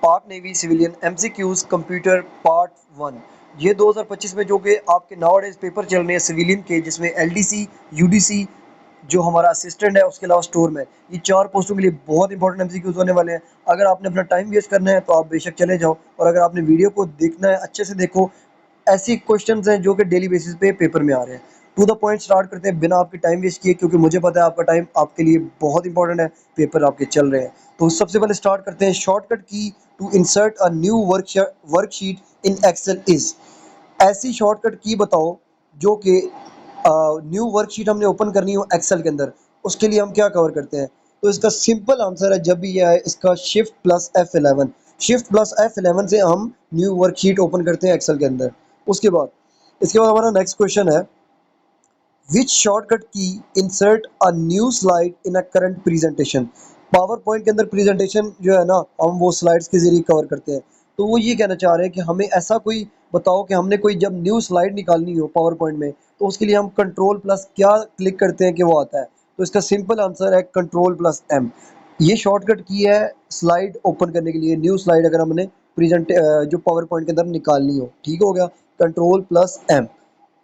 पाक navy civilian MCQs computer part 1। ये 2025 में जो कि आपके नाउअडेज पेपर चल रहे हैं सिविलियन के, जिसमें एलडीसी, यूडीसी, जो हमारा असिस्टेंट है, उसके अलावा स्टोरमैन, ये 4 पोस्टों के लिए बहुत इंपॉर्टेंट एमसीक्यूज होने वाले हैं। अगर आपने अपना टाइम वेस्ट करना है तो आप बेशक चले जाओ, और अगर आपने वीडियो को देखना है अच्छे से देखो। ऐसी क्वेश्चंस हैं जो कि डेली बेसिस पे पेपर में आ रहे हैं। टू द पॉइंट स्टार्ट करते हैं बिना आपके टाइम वेस्ट किए, क्योंकि मुझे पता है आपका टाइम आपके लिए बहुत इंपॉर्टेंट है, पेपर आपके चल रहे हैं। तो सबसे पहले स्टार्ट करते हैं। Shortcut key to insert a new worksheet in Excel is. ऐसी शॉर्टकट की बताओ जो कि न्यू वर्कशीट हमने ओपन करनी हो एक्सेल के अंदर, उसके लिए हम क्या कवर करते हैं। तो इसका सिंपल आंसर है, जब भी यह है इसका shift plus F11। Shift plus F11 से हम न्यू वर्कशीट ओपन करते हैं एक्सेल के अंदर। इसके बाद हमारा नेक्स्ट क्वेश्चन है, विच शॉर्टकट की insert a new slide in a current presentation. Power point के अंदर प्रेजेंटेशन जो है ना, हम वो स्लाइड्स के जरिए कवर करते हैं। तो वो ये कहना चाह रहे हैं कि हमें ऐसा कोई बताओ कि हमने कोई जब न्यू स्लाइड निकालनी हो पावर पॉइंट में, तो उसके लिए हम कंट्रोल प्लस क्या क्लिक करते हैं कि वो आता है। तो इसका सिंपल आंसर है कंट्रोल प्लस M। ये शॉर्टकट की है स्लाइड ओपन करने के लिए, न्यू स्लाइड अगर हमने प्रेजेंट जो पावर पॉइंट के अंदर निकालनी हो। ठीक हो गया, कंट्रोल प्लस M।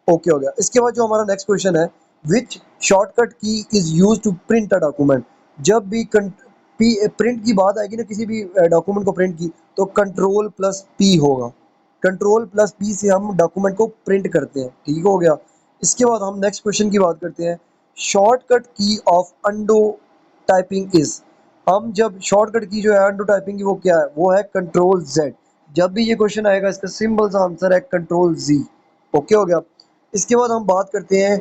ओके हो गया। इसके बाद जो हमारा नेक्स्ट क्वेश्चन है, which shortcut key is use to print a document. जब भी प्रिंट की बात आएगी ना, किसी भी डॉक्यूमेंट को प्रिंट की, तो कंट्रोल प्लस P होगा। कंट्रोल प्लस P से हम डॉक्यूमेंट को प्रिंट करते हैं। ठीक हो गया। इसके बाद हम नेक्स्ट क्वेश्चन की बात करते हैं, शॉर्टकट की ऑफ अंडो टाइपिंग इज। हम जब शॉर्टकट की जो है अंडो टाइपिंग की, वो क्या है, वो है कंट्रोल Z। जब भी ये क्वेश्चन आएगा, इसका सिंपल सा आंसर है कंट्रोल Z। ओके हो गया। इसके बाद हम बात करते हैं,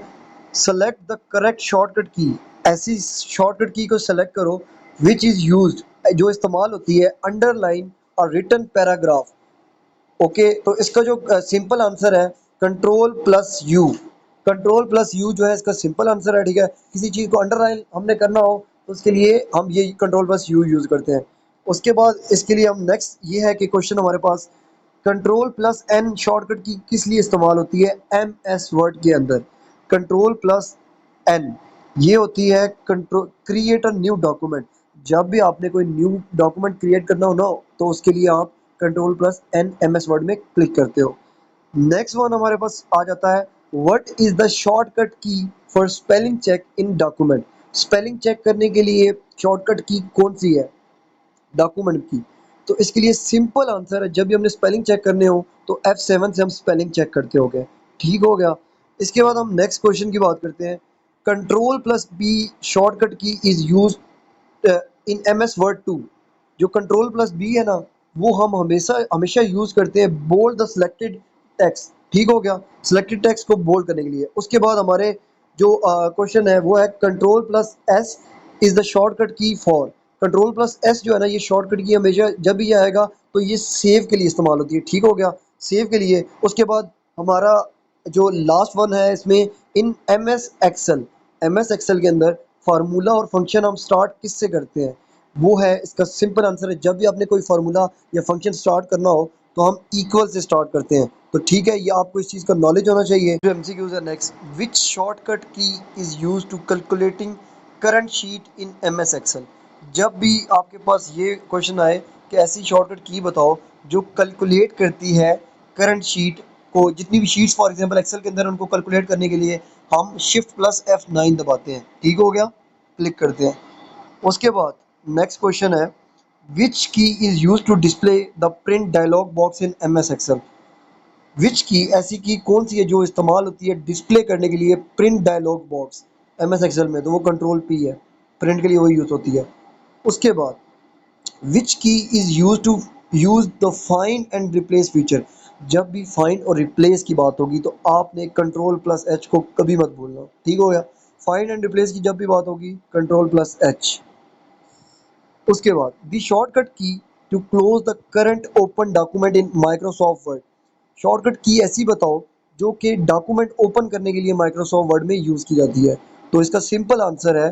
select the correct shortcut key. ऐसी शॉर्टकट की को सेलेक्ट करो विच इज़ यूज्ड, जो इस्तेमाल होती है अंडरलाइन और रिटन पैराग्राफ। ओके, तो इसका जो सिंपल आंसर है control plus you. Control plus you जो है इसका सिंपल आंसर है। ठीक है, किसी चीज़ को अंडरलाइन हमने करना हो तो उसके लिए हम ये कंट्रोल प्लस यू यूज़ करते हैं। उसके बाद इसके लिए हम नेक्स्ट ये है कि क्वेश्चन हमारे पास, कंट्रोल प्लस N शॉर्टकट की किस लिए इस्तेमाल होती है MS वर्ड के अंदर। कंट्रोल प्लस N ये होती है control create a new document. जब भी आपने कोई न्यू डॉक्यूमेंट क्रिएट करना हो ना, तो उसके लिए आप control plus N MS Word में क्लिक करते हो। नेक्स्ट वन हमारे पास आ जाता है, what is the shortcut key for spelling check in document. Spelling check करने के लिए शॉर्टकट की कौन सी है डॉक्यूमेंट की। तो इसके लिए सिंपल आंसर है, जब भी हमने स्पेलिंग चेक करने हो तो F7 से हम स्पेलिंग चेक करते हो गए। ठीक हो गया। इसके बाद हम नेक्स्ट क्वेश्चन की बात करते हैं, control plus B shortcut key is use in MS word 2। जो कंट्रोल प्लस B है ना, वो हम हमेशा हमेशा यूज करते हैं बोल्ड द सिलेक्टेड टेक्स्ट। ठीक हो गया, सिलेक्टेड टेक्स्ट को बोल्ड करने के लिए। उसके बाद हमारे जो क्वेश्चन है वो है, control plus S is the shortcut key for. Control plus S जो है ना, ये शॉर्टकट की हमेशा जब भी आएगा तो ये सेव के लिए इस्तेमाल होती है। ठीक हो गया, सेव के लिए। उसके बाद हमारा जो लास्ट वन है इसमें, इन MS एक्सेल के अंदर फार्मूला और फंक्शन हम स्टार्ट किससे करते हैं, वो है इसका सिंपल आंसर है, जब भी आपने कोई फार्मूला या फंक्शन स्टार्ट करना हो तो हम इक्वल से स्टार्ट करते हैं। तो ठीक है, ये आपको इस चीज़ का नॉलेज होना चाहिए। जो MCQs है next, which shortcut key is use to calculating current sheet in MS Excel. जब भी आपके पास ये क्वेश्चन आए कि ऐसी शॉर्टकट की बताओ जो कैलकुलेट करती है करंट शीट को, जितनी भी शीट्स फॉर एग्जांपल एक्सेल के अंदर, उनको कैलकुलेट करने के लिए हम शिफ्ट प्लस F9 दबाते हैं। ठीक हो गया, क्लिक करते हैं। उसके बाद नेक्स्ट क्वेश्चन है, which key is use to display the print dialog box in MS Excel. Which key ऐसी की कौन सी है जो इस्तेमाल होती है डिस्प्ले करने के लिए print dialog box MS Excel में, तो वो कंट्रोल P है, प्रिंट के लिए वही यूज होती है। उसके बाद which key is use to use the find and replace feature. जब भी फाइंड और रिप्लेस की बात होगी तो आपने कंट्रोल प्लस H को कभी मत भूलना। ठीक हो गया, फाइंड एंड रिप्लेस की जब भी बात होगी कंट्रोल प्लस H। उसके बाद the shortcut key to close the current open document in Microsoft Word. Shortcut key ऐसी बताओ जो कि डॉक्यूमेंट ओपन करने के लिए माइक्रोसॉफ्ट वर्ड में यूज की जाती है। तो इसका सिंपल आंसर है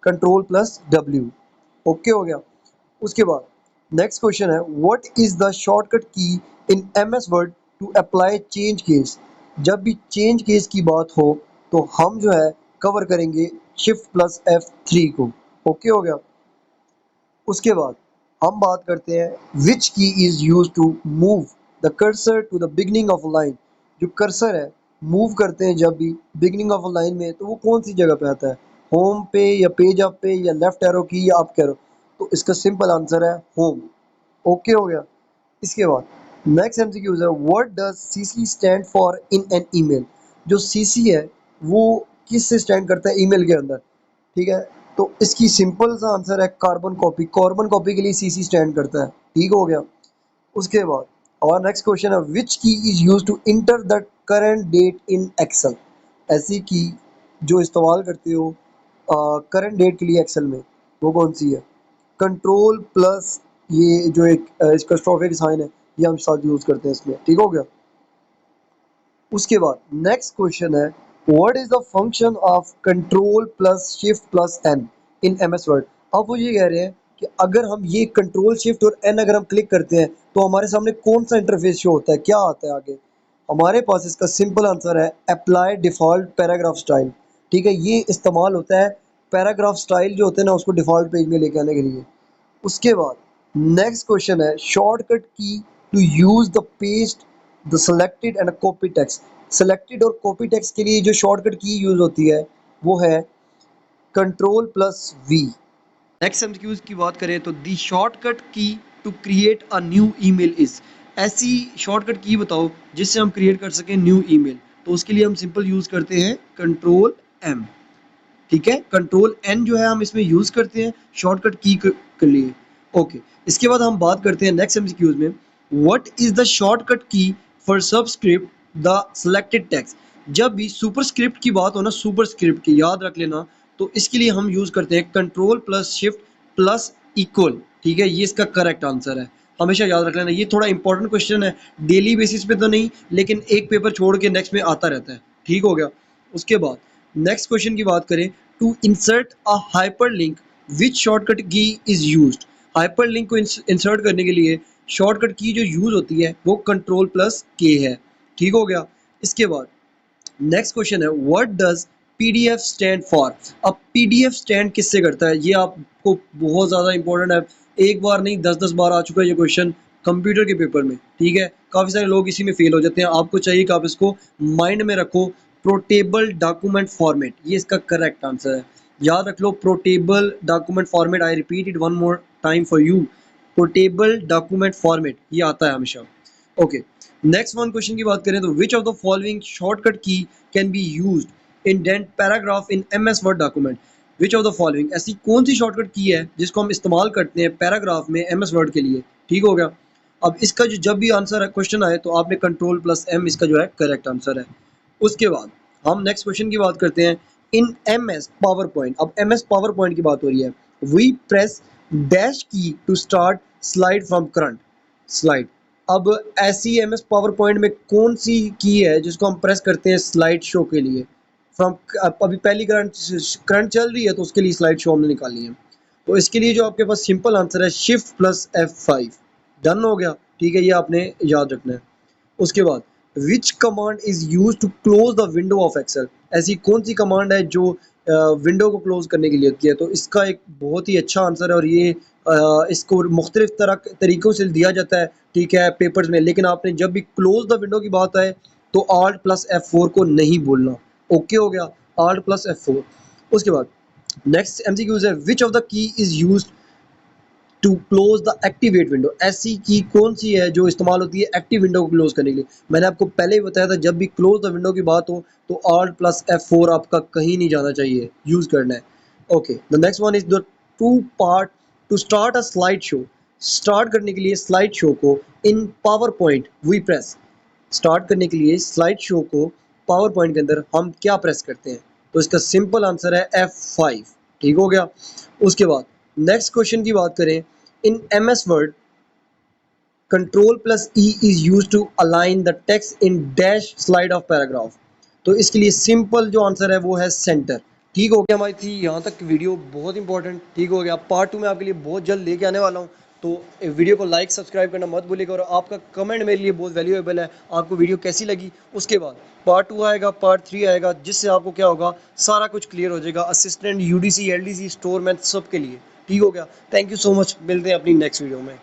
कंट्रोल प्लस W। ओके हो गया। उसके बाद नेक्स्ट क्वेश्चन है, what is the shortcut key in MS Word to apply change case. जब भी चेंज केस की बात हो तो हम जो है कवर करेंगे शिफ्ट प्लस F3 को। ओके हो गया। उसके बाद हम बात करते हैं which key is use to move the cursor to the beginning of line. जो कर्सर है मूव करते हैं जब भी बिगनिंग ऑफ लाइन में, तो वो कौन सी जगह पे आता है? होम पे या पेज अप पे या लेफ्ट एरो की या अप एरो? तो इसका सिंपल आंसर है होम। ओके हो गया। इसके बाद नेक्स्ट एमसीक्यूज है, what does CC stand for in an email. जो सीसी है वो किस से स्टैंड करता है ईमेल के अंदर? ठीक है, तो इसकी सिंपल सा आंसर है कार्बन कॉपी। कार्बन कॉपी के लिए सीसी स्टैंड करता है। ठीक हो गया। उसके बाद और नेक्स्ट क्वेश्चन है, which key is use to enter the current date in Excel. ऐसी की जो इस्तेमाल करते हो करंट डेट के लिए एक्सेल में, वो कौन सी है? कंट्रोल प्लस ये जो एक इसका स्ट्रोक साइन है, ये हम साथ यूज करते हैं इसमें। ठीक हो गया। उसके बाद नेक्स्ट क्वेश्चन है, what is the function of control plus shift plus N in MS Word. अब वो ये कह रहे हैं कि अगर हम ये कंट्रोल शिफ्ट और एन अगर हम क्लिक करते हैं तो हमारे सामने कौन सा इंटरफेस शो होता है, क्या आता है आगे? हमारे पास इसका सिंपल आंसर है अप्लाई डिफॉल्ट पैराग्राफ स्टाइल। ठीक है, ये इस्तेमाल होता है पैराग्राफ स्टाइल जो होते हैं ना, उसको डिफॉल्ट पेज में लेके आने के लिए। उसके बाद नेक्स्ट क्वेश्चन है, shortcut key to use the paste the selected and copy text. Selected और कॉपी टेक्स्ट के लिए जो शॉर्टकट की यूज होती है वो है control plus V. Next MCQs की बात करें तो the shortcut key to create a new email is. ऐसी शॉर्टकट की बताओ जिससे हम क्रिएट कर सकें न्यू ईमेल। तो उसके लिए हम सिंपल यूज करते हैं कंट्रोल एम। ठीक है, कंट्रोल एन जो है हम इसमें यूज करते हैं शॉर्टकट की के लिए। ओके, इसके बाद हम बात करते हैं नेक्स्ट एमसीक्यूज में, what is the shortcut key for subscript the selected text. जब भी सुपरस्क्रिप्ट की बात हो ना, सुपरस्क्रिप्ट की याद रख लेना, तो इसके लिए हम यूज करते हैं control plus shift plus equal. ठीक है, ये इसका करेक्ट आंसर है, हमेशा याद रख लेना। ये थोड़ा इंपॉर्टेंट क्वेश्चन है, डेली बेसिस पे तो नहीं, लेकिन एक पेपर छोड़ के नेक्स्ट में आता रहता है। ठीक हो गया। उसके बाद नेक्स्ट क्वेश्चन की बात करें, to insert a hyperlink which shortcut key is used. Hyperlink को इंसर्ट करने के लिए शॉर्टकट की जो यूज होती है वो कंट्रोल प्लस के है। ठीक हो गया। इसके बाद नेक्स्ट क्वेश्चन है, what does PDF stand for. अब पीडीएफ स्टैंड किससे करता है, ये आपको बहुत ज़्यादा इंपॉर्टेंट है। एक बार नहीं 10-10 बार आ चुका है ये क्वेश्चन कंप्यूटर के पेपर में। ठीक है, काफ़ी सारे लोग इसी में फेल हो जाते हैं। आपको चाहिए कि आप इसको माइंड में रखो, प्रोटेबल डॉक्यूमेंट फॉर्मेट, ये इसका करेक्ट आंसर है। याद रख लो, portable document format. I repeat it one more time for you, portable document format, ये आता है हमेशा। ओके, नेक्स्ट वन क्वेश्चन की बात करें तो which of the following shortcut key can be used indent paragraph in MS Word document. Which of the following, ऐसी कौन सी शॉर्टकट की है जिसको हम इस्तेमाल करते हैं पैराग्राफ में एमएस वर्ड के लिए। ठीक हो गया। अब इसका जो जब भी आंसर है क्वेश्चन आए तो आपने कंट्रोल प्लस एम इसका जो है करेक्ट आंसर है। उसके बाद हम नेक्स्ट क्वेश्चन की बात करते हैं, इन एमएस पावर पॉइंट। अब एमएस पावर पॉइंट की बात हो रही है, we press dash key to start slide from current slide. अब ऐसी एमएस पावर पॉइंट में कौन सी की है जिसको हम प्रेस करते हैं स्लाइड शो के लिए? फ्रॉम, अभी पहली करंट चल रही है तो उसके लिए स्लाइड शो हमने निकाली है। तो इसके लिए जो आपके पास सिंपल आंसर है शिफ्ट प्लस F5। डन हो गया। ठीक है, ये आपने याद रखना है। उसके बाद which command is use to close the window of Excel. ऐसी कौन सी कमांड है जो विंडो को क्लोज करने के लिए होती है? तो इसका एक बहुत ही अच्छा आंसर है और ये इसको मुख्तलिफ तरह तरीक़ों से दिया जाता है। ठीक है, पेपर्स में, लेकिन आपने जब भी क्लोज द विंडो की बात आए तो Alt प्लस F4 को नहीं बोलना। ओके हो गया, Alt प्लस F4। उसके बाद नेक्स्ट एमसीक्यूज है, which of the key is used to close the activate window. ऐसी की कौन सी है जो इस्तेमाल होती है एक्टिव विंडो को क्लोज करने के लिए? मैंने आपको पहले ही बताया था, जब भी क्लोज द विंडो की बात हो तो Alt प्लस F4 आपका कहीं नहीं जाना चाहिए, यूज करना है। Okay, the next one is the two part to start a slide show. Start करने के लिए स्लाइड शो को in PowerPoint we press. Start करने के लिए स्लाइड शो को पावर पॉइंट के अंदर हम क्या प्रेस करते हैं? तो इसका सिंपल आंसर है F5। ठीक हो गया। उसके बाद नेक्स्ट क्वेश्चन की बात करें, in MS Word control plus E is use to align the text in dash slide of paragraph. तो इसके लिए सिंपल जो आंसर है वो है सेंटर। ठीक हो गया। हमारी थी यहाँ तक वीडियो बहुत इंपॉर्टेंट। ठीक हो गया, पार्ट 2 में आपके लिए बहुत जल्द लेके आने वाला हूँ। तो वीडियो को लाइक सब्सक्राइब करना मत भूलिएगा और आपका कमेंट मेरे लिए बहुत वैल्यूएबल है। आपको वीडियो कैसी लगी, उसके बाद पार्ट 2 आएगा, पार्ट 3 आएगा, जिससे आपको क्या होगा, सारा कुछ क्लियर हो जाएगा assistant, UDC, LDC, store man सब के लिए। ठीक हो गया। थैंक यू सो मच, मिलते हैं अपनी नेक्स्ट वीडियो में।